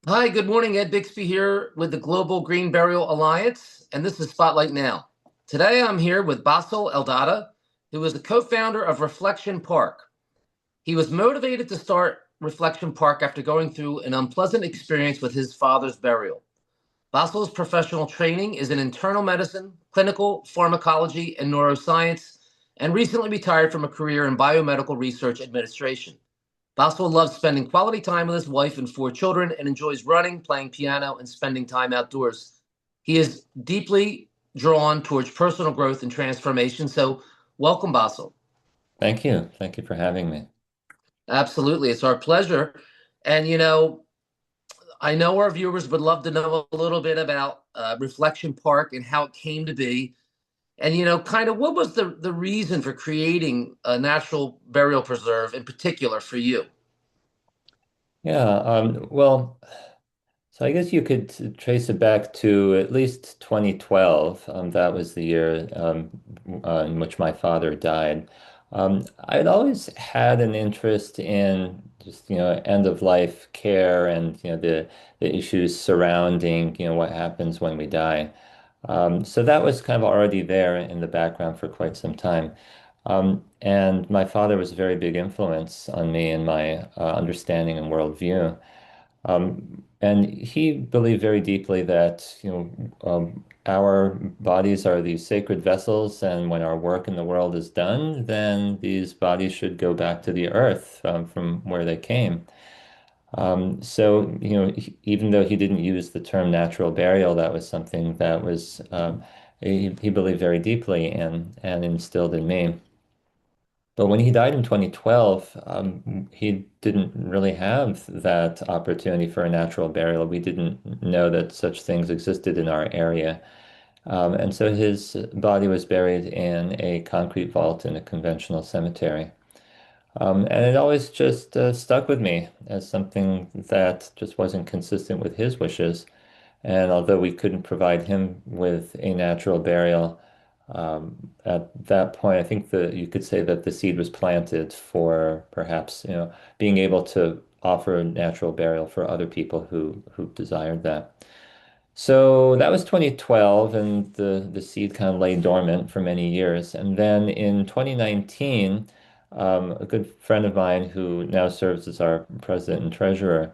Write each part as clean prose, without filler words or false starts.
Hi, good morning. Ed Bixby here with the Global Green Burial Alliance, and this is Spotlight Now. Today I'm here with Basil Eldadah, who is the co-founder of Reflection Park. He was motivated to start Reflection Park after going through an unpleasant experience with his father's burial. Basil's professional training is in internal medicine, clinical pharmacology, and neuroscience, and recently retired from a career in biomedical research administration. Boswell loves spending quality time with his wife and four children and enjoys running, playing piano, and spending time outdoors. He is deeply drawn towards personal growth and transformation. So, welcome, Boswell. Thank you. Thank you for having me. Absolutely. It's our pleasure. And, I know our viewers would love to know a little bit about Reflection Park and how it came to be. And, kind of what was the reason for creating a natural burial preserve in particular for you? Yeah, well, so I guess you could trace it back to at least 2012. That was the year in which my father died. I'd always had an interest in just, end of life care and, the issues surrounding, what happens when we die. So that was kind of already there in the background for quite some time. And my father was a very big influence on me and my understanding and worldview. And he believed very deeply that, our bodies are these sacred vessels, and when our work in the world is done, then these bodies should go back to the earth from where they came. So, even though he didn't use the term natural burial, that was something that was he believed very deeply in and instilled in me. But when he died in 2012, he didn't really have that opportunity for a natural burial. We didn't know that such things existed in our area. And so his body was buried in a concrete vault in a conventional cemetery. And it always just stuck with me as something that just wasn't consistent with his wishes. And although we couldn't provide him with a natural burial, at that point, I think that you could say that the seed was planted for perhaps, being able to offer a natural burial for other people who desired that. So that was 2012, and the seed kind of lay dormant for many years. And then in 2019, a good friend of mine who now serves as our president and treasurer,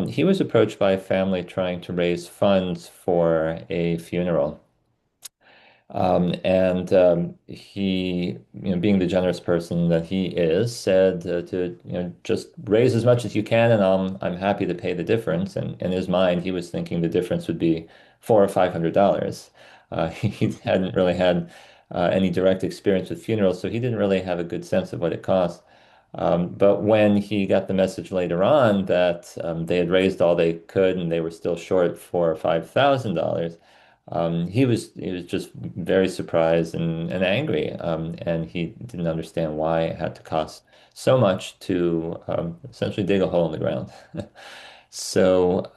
he was approached by a family trying to raise funds for a funeral. And he, being the generous person that he is, said to, just raise as much as you can, and I'm happy to pay the difference. And in his mind, he was thinking the difference would be $400 or $500. He hadn't really had any direct experience with funerals, so he didn't really have a good sense of what it cost. But when he got the message later on that they had raised all they could and they were still short for $5,000, he was just very surprised and angry, and he didn't understand why it had to cost so much to essentially dig a hole in the ground. So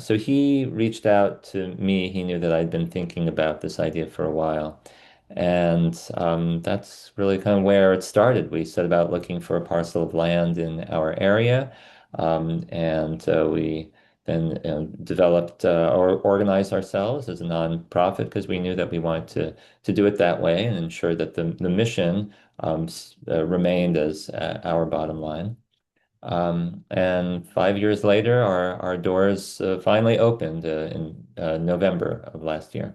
he reached out to me. He knew that I'd been thinking about this idea for a while. And that's really kind of where it started. We set about looking for a parcel of land in our area, and we then developed or organized ourselves as a nonprofit because we knew that we wanted to do it that way and ensure that the mission remained as our bottom line. And 5 years later, our doors finally opened in November of last year.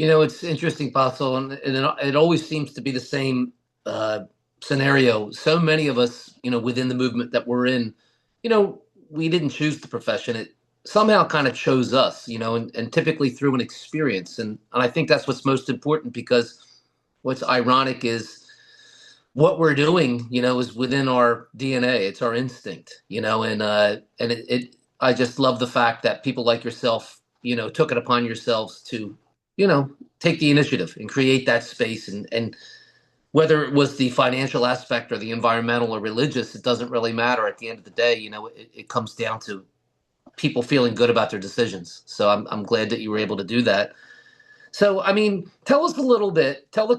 It's interesting, Basil, and it always seems to be the same uh, scenario. So many of us, within the movement that we're in, you know, we didn't choose the profession. It somehow kind of chose us, and typically through an experience. And I think that's what's most important because what's ironic is what we're doing, is within our DNA. It's our instinct, and I just love the fact that people like yourself, took it upon yourselves to, take the initiative and create that space, and whether it was the financial aspect or the environmental or religious, it doesn't really matter. At the end of the day, it comes down to people feeling good about their decisions. So I'm glad that you were able to do that. So, I mean, tell us a little bit. Tell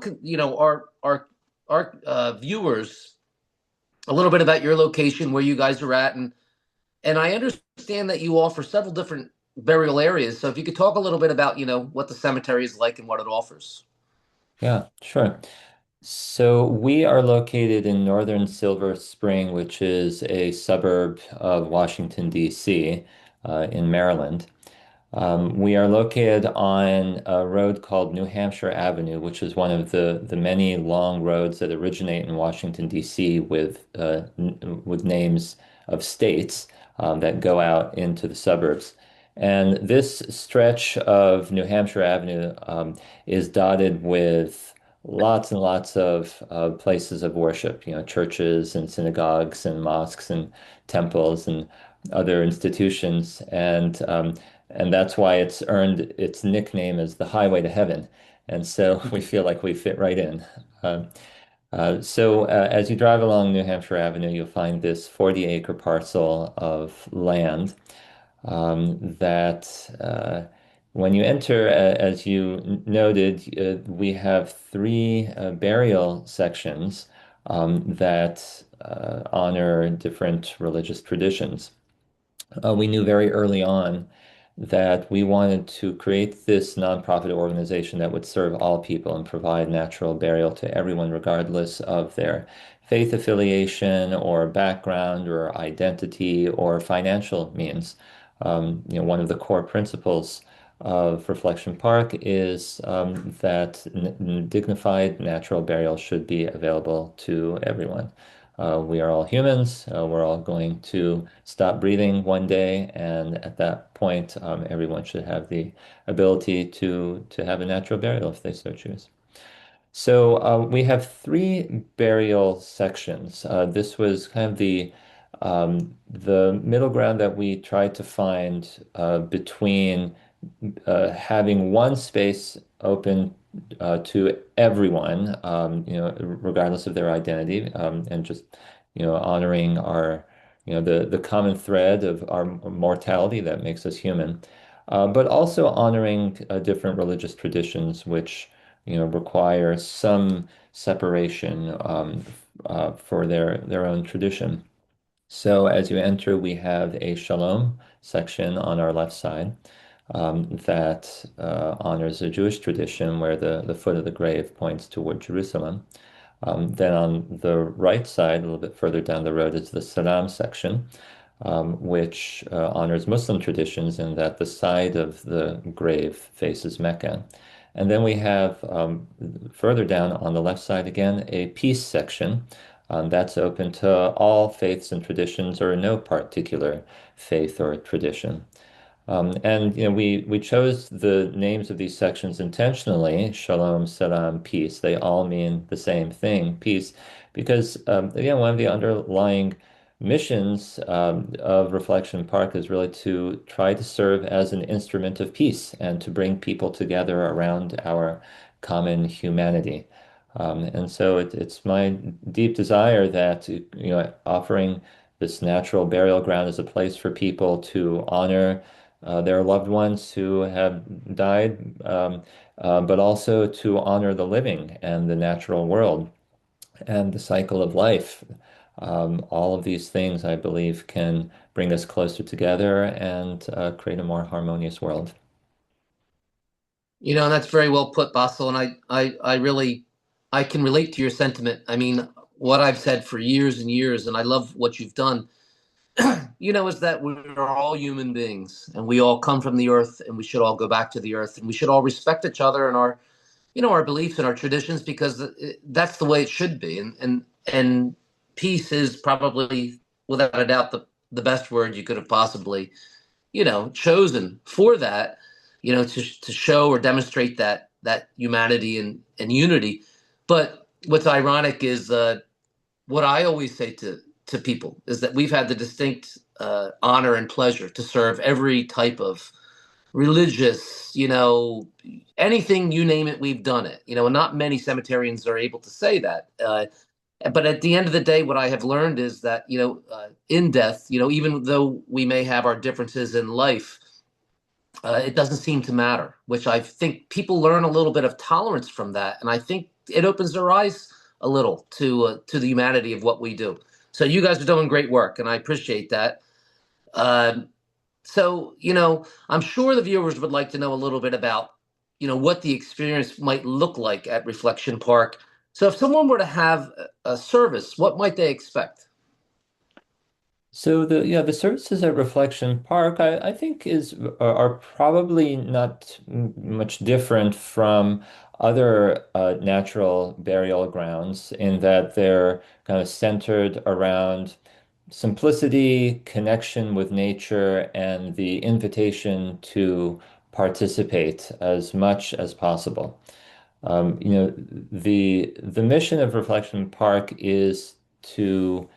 our viewers a little bit about your location, where you guys are at, and And I understand that you offer several different burial areas. So if you could talk a little bit about, what the cemetery is like and what it offers. Yeah, sure. So we are located in northern Silver Spring, which is a suburb of Washington, D.C., in Maryland. We are located on a road called New Hampshire Avenue, which is one of the many long roads that originate in Washington, D.C. With names of states that go out into the suburbs. And this stretch of New Hampshire Avenue is dotted with lots and lots of places of worship, churches and synagogues and mosques and temples and other institutions. And that's why it's earned its nickname as the Highway to Heaven. And so we feel like we fit right in. Um, as you drive along New Hampshire Avenue, you'll find this 40-acre parcel of land that when you enter, as you noted, we have three burial sections that honor different religious traditions. We knew very early on that we wanted to create this nonprofit organization that would serve all people and provide natural burial to everyone, regardless of their faith affiliation or background or identity or financial means. One of the core principles of Reflection Park is that dignified natural burial should be available to everyone. We are all humans. We're all going to stop breathing one day, and at that point, everyone should have the ability to have a natural burial if they so choose. So we have three burial sections. This was kind of the middle ground that we tried to find between having one space open to everyone, regardless of their identity, and just, honoring the common thread of our mortality that makes us human, but also honoring different religious traditions, which, require some separation for their own tradition. So as you enter, we have a shalom section on our left side that honors a Jewish tradition where the foot of the grave points toward Jerusalem. Then on the right side, a little bit further down the road, is the Salam section, which honors Muslim traditions in that the side of the grave faces Mecca. And then we have further down on the left side again a peace section. That's open to all faiths and traditions or no particular faith or tradition. And we chose the names of these sections intentionally, Shalom, Salam, peace. They all mean the same thing, peace, because again, one of the underlying missions of Reflection Park is really to try to serve as an instrument of peace and to bring people together around our common humanity. And so it's my deep desire that, offering this natural burial ground as a place for people to honor their loved ones who have died, but also to honor the living and the natural world and the cycle of life. All of these things, I believe, can bring us closer together and create a more harmonious world. That's very well put, Basil, and I really, I can relate to your sentiment. I mean, what I've said for years and years, and I love what you've done, is that we're all human beings and we all come from the earth and we should all go back to the earth and we should all respect each other and our beliefs and our traditions because that's the way it should be. And peace is probably, without a doubt, the best word you could have possibly, chosen for that, to show or demonstrate that humanity and unity. But what's ironic is what I always say to people is that we've had the distinct honor and pleasure to serve every type of religious, anything you name it, we've done it. And not many cemeterians are able to say that. But at the end of the day, what I have learned is that in death, even though we may have our differences in life, it doesn't seem to matter. Which I think people learn a little bit of tolerance from that, and I think it opens their eyes a little to the humanity of what we do. So you guys are doing great work, and I appreciate that. Um, so, I'm sure the viewers would like to know a little bit about, what the experience might look like at Reflection Park. So, if someone were to have a service, what might they expect? So the services at Reflection Park I think are probably not much different from other natural burial grounds in that they're kind of centered around simplicity, connection with nature, and the invitation to participate as much as possible. The mission of Reflection Park is to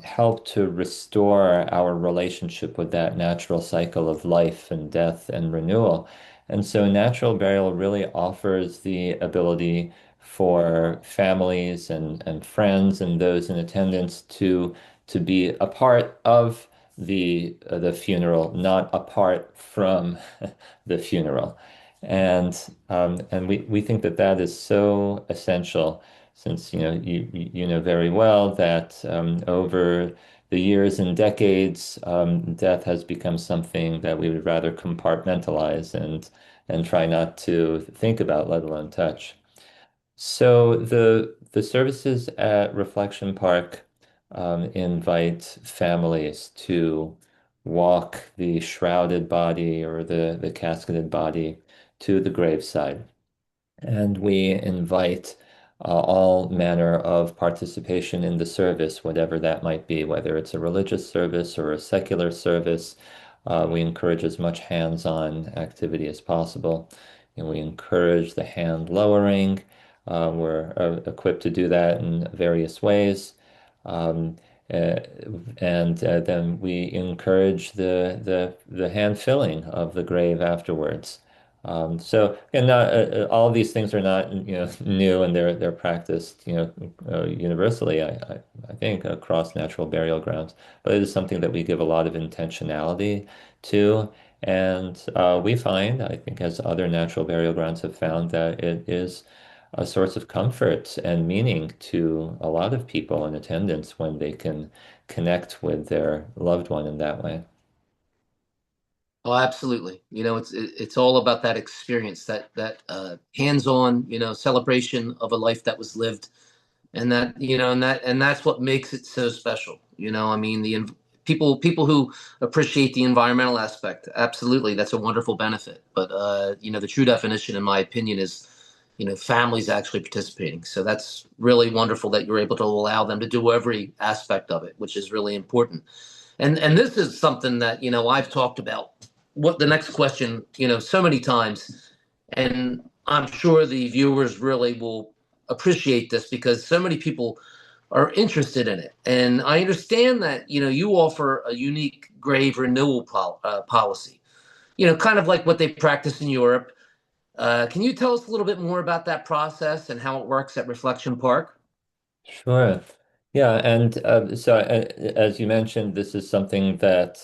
help to restore our relationship with that natural cycle of life and death and renewal. And so natural burial really offers the ability for families and friends and those in attendance to be a part of the funeral, not apart from the funeral. And we think that that is so essential since you know very well that over the years and decades, death has become something that we would rather compartmentalize and try not to think about, let alone touch. So the services at Reflection Park invite families to walk the shrouded body or the casketed body to the graveside. And we invite all manner of participation in the service, whatever that might be, whether it's a religious service or a secular service. We encourage as much hands-on activity as possible. And we encourage the hand lowering. We're equipped to do that in various ways. Um, uh, and then we encourage the hand filling of the grave afterwards. So, and not all of these things are not, new, and they're practiced, universally. I think across natural burial grounds, but it is something that we give a lot of intentionality to, and we find, I think, as other natural burial grounds have found, that it is a source of comfort and meaning to a lot of people in attendance when they can connect with their loved one in that way. Oh, absolutely. It's all about that experience, that hands-on, celebration of a life that was lived, and that's what makes it so special. I mean, people who appreciate the environmental aspect, absolutely, that's a wonderful benefit. But the true definition, in my opinion, is families actually participating. So that's really wonderful that you're able to allow them to do every aspect of it, which is really important. And this is something that I've talked about. What the next question, so many times, and I'm sure the viewers really will appreciate this because so many people are interested in it. And I understand that you offer a unique grave renewal policy. Kind of like what they practice in Europe. Can you tell us a little bit more about that process and how it works at Reflection Park? Sure. Yeah, and as you mentioned, this is something that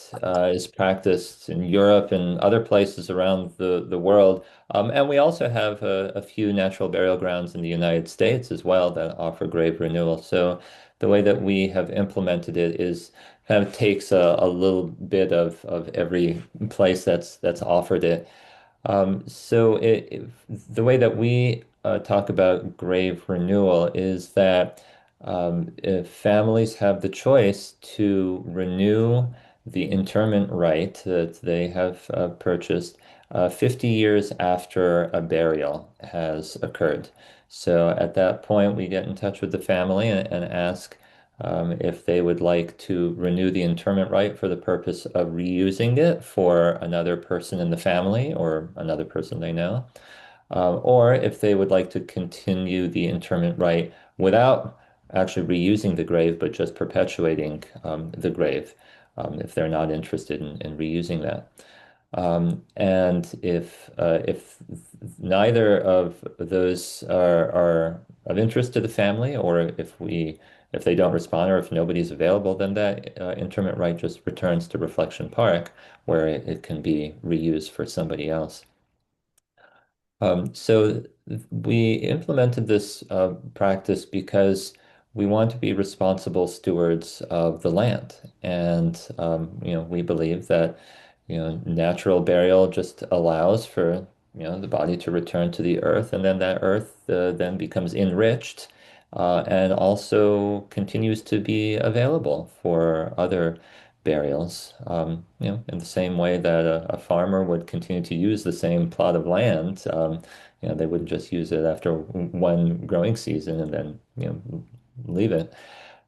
is practiced in Europe and other places around the world. And we also have a few natural burial grounds in the United States as well that offer grave renewal. So the way that we have implemented it is kind of takes a little bit of every place that's offered it. The way that we talk about grave renewal is that if families have the choice to renew the interment right that they have purchased 50 years after a burial has occurred. So at that point, we get in touch with the family and ask if they would like to renew the interment right for the purpose of reusing it for another person in the family or another person they know, or if they would like to continue the interment right without actually reusing the grave, but just perpetuating the grave, if they're not interested in reusing that. And if neither of those are of interest to the family, or if they don't respond, or if nobody's available, then that interment right just returns to Reflection Park, where it can be reused for somebody else. So we implemented this practice because we want to be responsible stewards of the land. And, we believe that, natural burial just allows for, the body to return to the earth, and then that earth then becomes enriched and also continues to be available for other burials. In the same way that a farmer would continue to use the same plot of land, they wouldn't just use it after one growing season and then, leave it.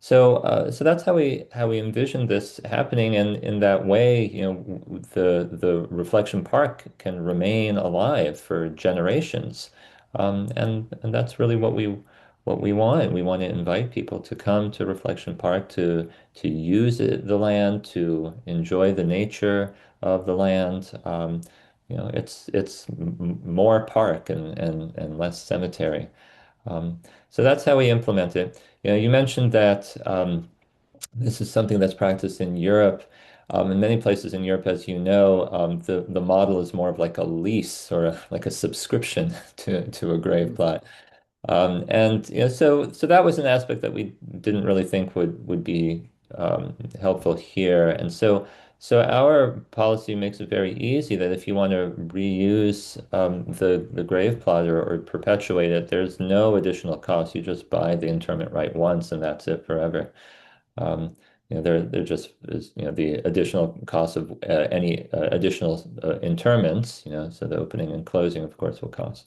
So that's how we envision this happening, and in that way, the reflection park can remain alive for generations, and that's really what we want. We want to invite people to come to Reflection Park to use the land, to enjoy the nature of the land. It's more park and less cemetery. So that's how we implement it. You mentioned that this is something that's practiced in Europe. In many places in Europe, as you know, the model is more of like a lease or like a subscription to a grave plot. And so that was an aspect that we didn't really think would be helpful here. And so our policy makes it very easy that if you want to reuse the grave plot or perpetuate it, there's no additional cost. You just buy the interment right once, and that's it forever. There just is, the additional cost of any additional interments, so the opening and closing, of course, will cost.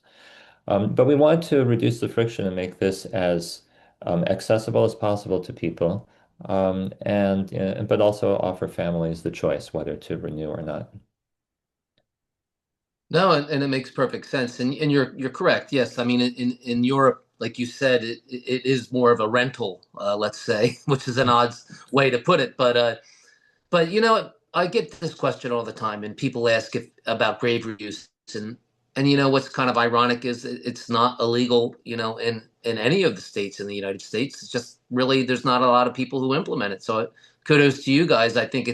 But we want to reduce the friction and make this as accessible as possible to people, but also offer families the choice whether to renew or not. No, and it makes perfect sense. And you're correct. Yes, I mean in Europe, like you said, it is more of a rental, let's say, which is an odd way to put it. But I get this question all the time, and people ask if about grave reuse, and what's kind of ironic is it's not illegal, in any of the states in the United States. It's just really there's not a lot of people who implement it. So kudos to you guys. I think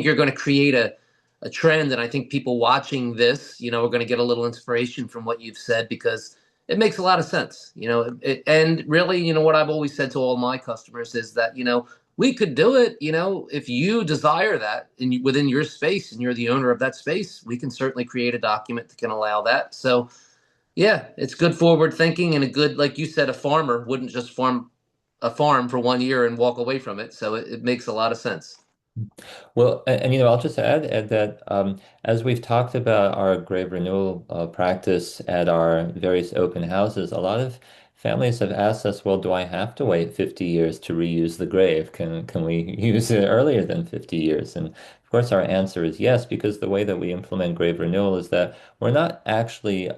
you're going to create a trend, and I think people watching this, are going to get a little inspiration from what you've said because it makes a lot of sense, and really, what I've always said to all my customers is that, we could do it, if you desire that within your space and you're the owner of that space, we can certainly create a document that can allow that. So, yeah, it's good forward thinking and a good, like you said, a farmer wouldn't just farm a farm for 1 year and walk away from it. So it makes a lot of sense. Well, and I'll just add that as we've talked about our grave renewal practice at our various open houses, a lot of families have asked us, well, do I have to wait 50 years to reuse the grave? Can we use it earlier than 50 years? And of course, our answer is yes, because the way that we implement grave renewal is that we're not actually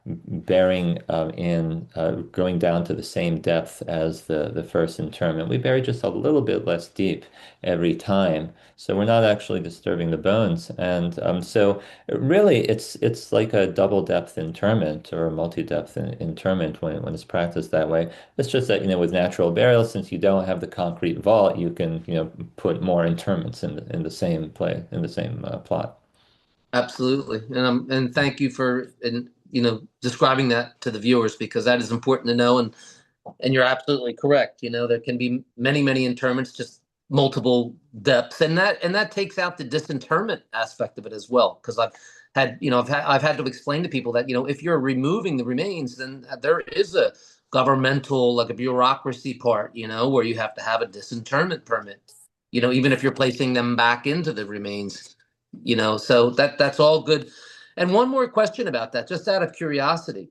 burying in going down to the same depth as the first interment. We bury just a little bit less deep every time. So we're not actually disturbing the bones. And so really it's like a double depth interment or a multi-depth interment when it's practiced that way. It's just that, with natural burial, since you don't have the concrete vault, you can, put more interments in the same plot. Absolutely. And thank you for, describing that to the viewers because that is important to know. And you're absolutely correct. There can be many, many interments, just multiple depths, and that takes out the disinterment aspect of it as well. Because I've had to explain to people that if you're removing the remains, then there is a governmental, like a bureaucracy part, where you have to have a disinterment permit. Even if you're placing them back into the remains, so that's all good. And one more question about that, just out of curiosity.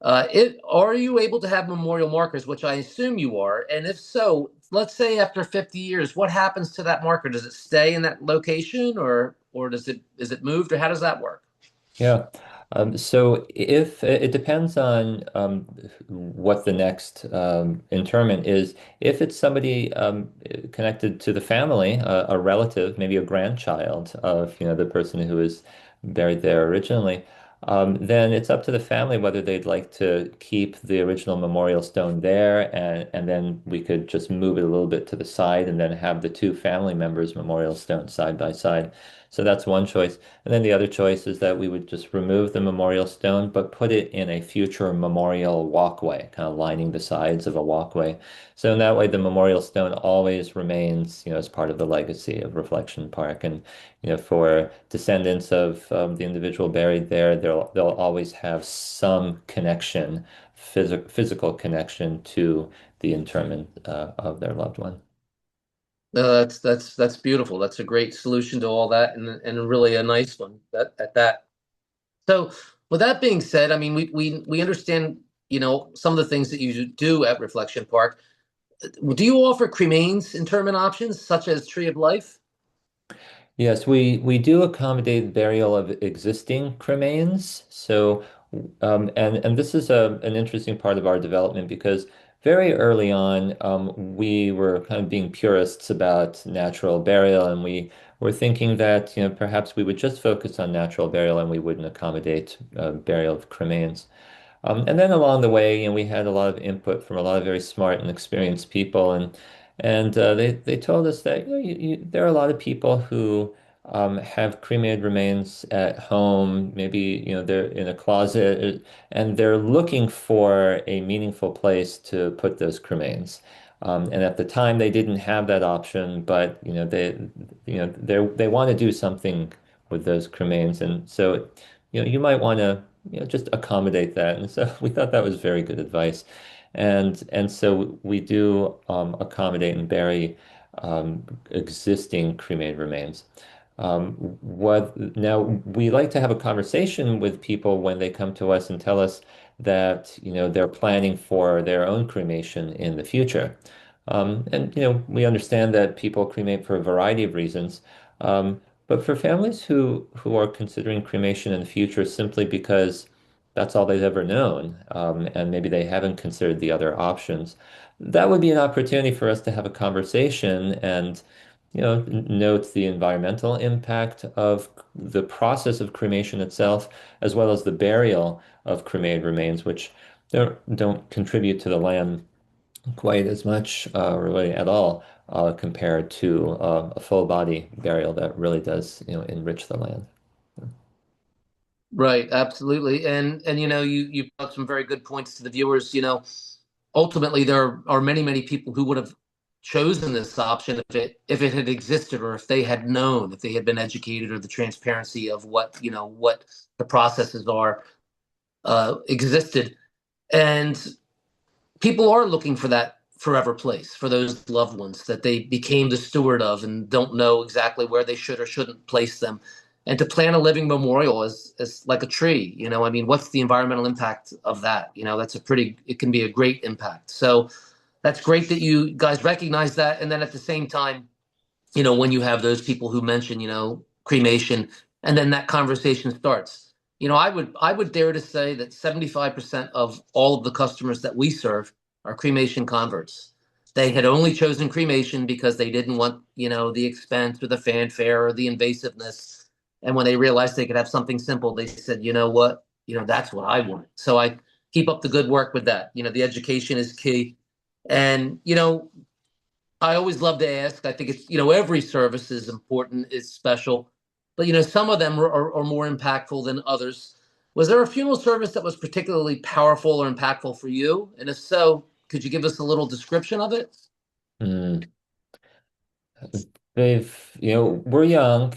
Are you able to have memorial markers, which I assume you are? And if so, let's say after 50 years, what happens to that marker? Does it stay in that location or is it moved or how does that work? Yeah. So if it depends on what the next interment is, if it's somebody connected to the family, a relative, maybe a grandchild of the person who was buried there originally, then it's up to the family whether they'd like to keep the original memorial stone there, and then we could just move it a little bit to the side and then have the two family members' memorial stones side by side. So that's one choice. And then the other choice is that we would just remove the memorial stone, but put it in a future memorial walkway, kind of lining the sides of a walkway. So in that way, the memorial stone always remains, as part of the legacy of Reflection Park. And, for descendants of the individual buried there, they'll always have some connection, physical connection to the interment of their loved one. No, that's beautiful. That's a great solution to all that, and really a nice one at that. So, with that being said, I mean, we understand, some of the things that you do at Reflection Park. Do you offer cremains interment options such as Tree of Life? Yes, we do accommodate burial of existing cremains. So, and this is an interesting part of our development because very early on, we were kind of being purists about natural burial, and we were thinking that, perhaps we would just focus on natural burial and we wouldn't accommodate burial of cremains. And then along the way, we had a lot of input from a lot of very smart and experienced people, and they told us that there are a lot of people who have cremated remains at home, maybe they're in a closet, and they're looking for a meaningful place to put those cremains. And at the time, they didn't have that option, but they want to do something with those cremains, and so you might want to just accommodate that. And so we thought that was very good advice. And so we do accommodate and bury existing cremated remains. What now we like to have a conversation with people when they come to us and tell us that they're planning for their own cremation in the future. And we understand that people cremate for a variety of reasons. But for families who are considering cremation in the future simply because that's all they've ever known, and maybe they haven't considered the other options, that would be an opportunity for us to have a conversation and, note the environmental impact of the process of cremation itself, as well as the burial of cremated remains, which don't contribute to the land quite as much, really at all, compared to a full body burial that really does, enrich the land. Right, absolutely. And you brought some very good points to the viewers. Ultimately there are many people who would have chosen this option if it had existed, or if they had known, if they had been educated, or the transparency of what the processes are existed. And people are looking for that forever place for those loved ones that they became the steward of and don't know exactly where they should or shouldn't place them. And to plant a living memorial is like a tree. I mean, what's the environmental impact of that? It can be a great impact. So that's great that you guys recognize that. And then at the same time, when you have those people who mention, cremation, and then that conversation starts. I would dare to say that 75% of all of the customers that we serve are cremation converts. They had only chosen cremation because they didn't want, the expense or the fanfare or the invasiveness. And when they realized they could have something simple, they said, you know what, that's what I want. So I keep up the good work with that. The education is key. And, I always love to ask. I think it's, every service is important, is special, but, some of them are more impactful than others. Was there a funeral service that was particularly powerful or impactful for you? And if so, could you give us a little description of it? Mm. We're young.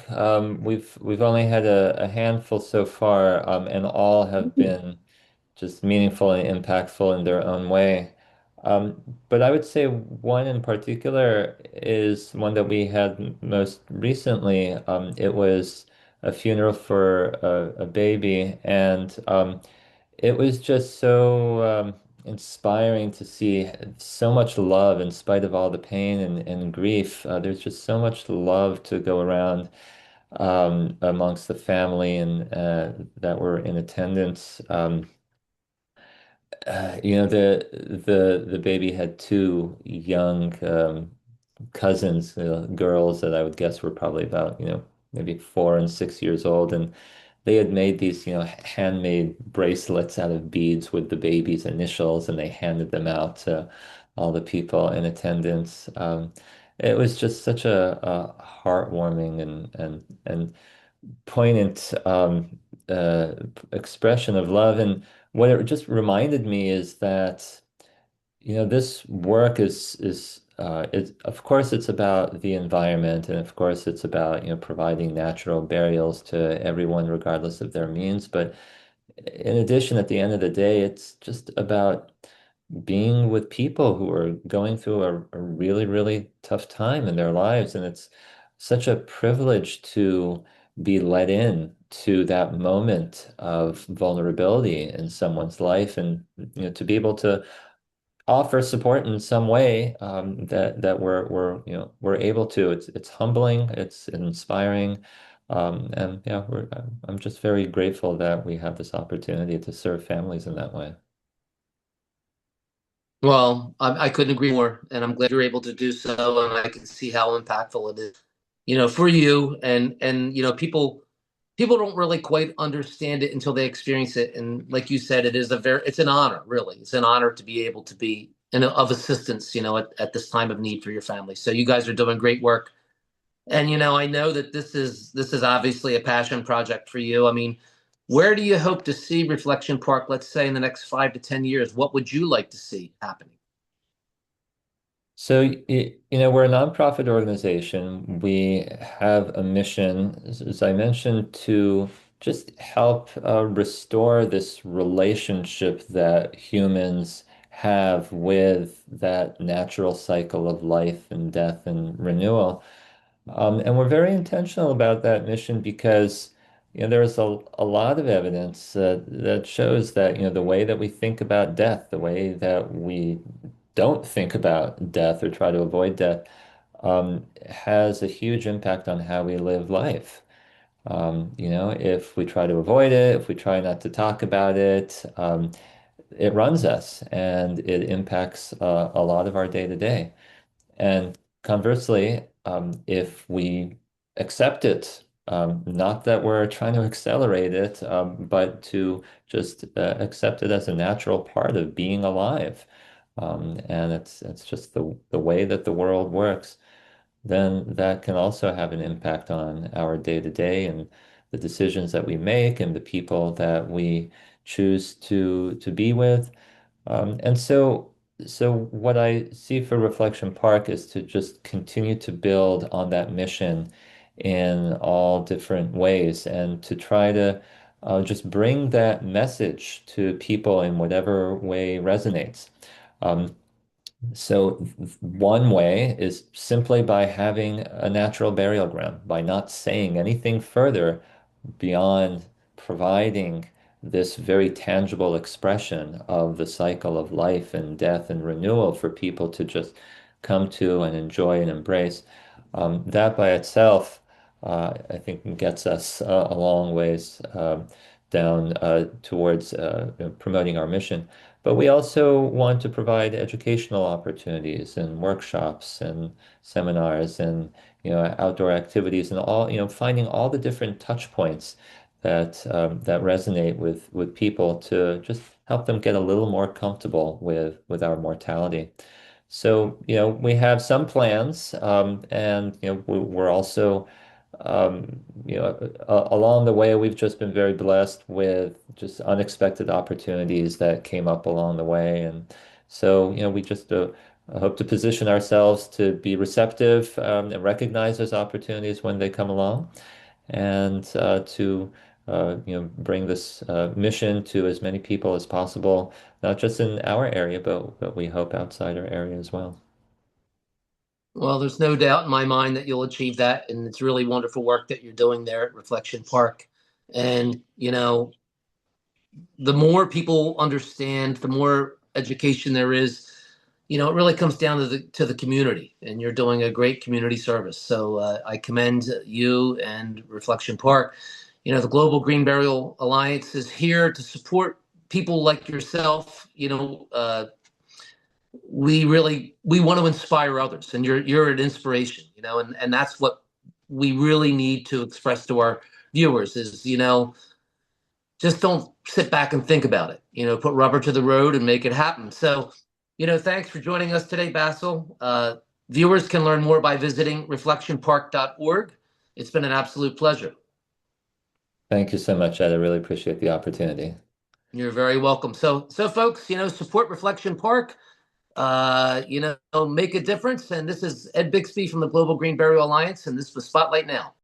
We've only had a handful so far, and all have been just meaningful and impactful in their own way. But I would say one in particular is one that we had most recently. It was a funeral for a baby, and it was just so inspiring to see so much love in spite of all the pain and grief. There's just so much love to go around amongst the family and that were in attendance. The baby had two young cousins, girls that I would guess were probably about, maybe 4 and 6 years old, and they had made these, handmade bracelets out of beads with the baby's initials, and they handed them out to all the people in attendance. It was just such a heartwarming and poignant expression of love. And what it just reminded me is that, this work of course it's about the environment, and of course it's about, providing natural burials to everyone regardless of their means. But in addition, at the end of the day, it's just about being with people who are going through a really, really tough time in their lives. And it's such a privilege to be let in to that moment of vulnerability in someone's life, and to be able to offer support in some way, that we're able to. It's humbling, it's inspiring, and yeah, I'm just very grateful that we have this opportunity to serve families in that way. Well, I couldn't agree more, and I'm glad you're able to do so, and I can see how impactful it is, for you. And people don't really quite understand it until they experience it. And like you said, it's an honor, really. It's an honor to be able to be of assistance, at this time of need for your family. So you guys are doing great work. And I know that this is obviously a passion project for you. I mean, where do you hope to see Reflection Park, let's say in the next 5 to 10 years? What would you like to see happening? So, we're a nonprofit organization. We have a mission, as I mentioned, to just help restore this relationship that humans have with that natural cycle of life and death and renewal. And we're very intentional about that mission because, there's a lot of evidence that shows that, the way that we think about death, the way that we don't think about death or try to avoid death, has a huge impact on how we live life. If we try to avoid it, if we try not to talk about it, it runs us and it impacts a lot of our day to day. And conversely, if we accept it, not that we're trying to accelerate it, but to just accept it as a natural part of being alive, and it's just the way that the world works, then that can also have an impact on our day to day and the decisions that we make and the people that we choose to be with. And so what I see for Reflection Park is to just continue to build on that mission in all different ways, and to try to just bring that message to people in whatever way resonates. Um, so one way is simply by having a natural burial ground, by not saying anything further beyond providing this very tangible expression of the cycle of life and death and renewal for people to just come to and enjoy and embrace. That by itself, I think, gets us a long ways down towards promoting our mission. But we also want to provide educational opportunities and workshops and seminars and outdoor activities, and all, finding all the different touch points that resonate with people to just help them get a little more comfortable with our mortality. So, we have some plans, and we're also, along the way, we've just been very blessed with just unexpected opportunities that came up along the way. And so, we just hope to position ourselves to be receptive, and recognize those opportunities when they come along, and to bring this mission to as many people as possible, not just in our area, but we hope outside our area as well. Well, there's no doubt in my mind that you'll achieve that, and it's really wonderful work that you're doing there at Reflection Park. And the more people understand, the more education there is. It really comes down to the community, and you're doing a great community service. So I commend you and Reflection Park. The Global Green Burial Alliance is here to support people like yourself. We want to inspire others, and you're an inspiration. And that's what we really need to express to our viewers is just don't sit back and think about it. Put rubber to the road and make it happen. So, thanks for joining us today, Basil. Viewers can learn more by visiting reflectionpark.org. It's been an absolute pleasure. Thank you so much, Ed. I really appreciate the opportunity. You're very welcome. So folks, support Reflection Park. Make a difference. And this is Ed Bixby from the Global Green Burial Alliance, and this was Spotlight Now.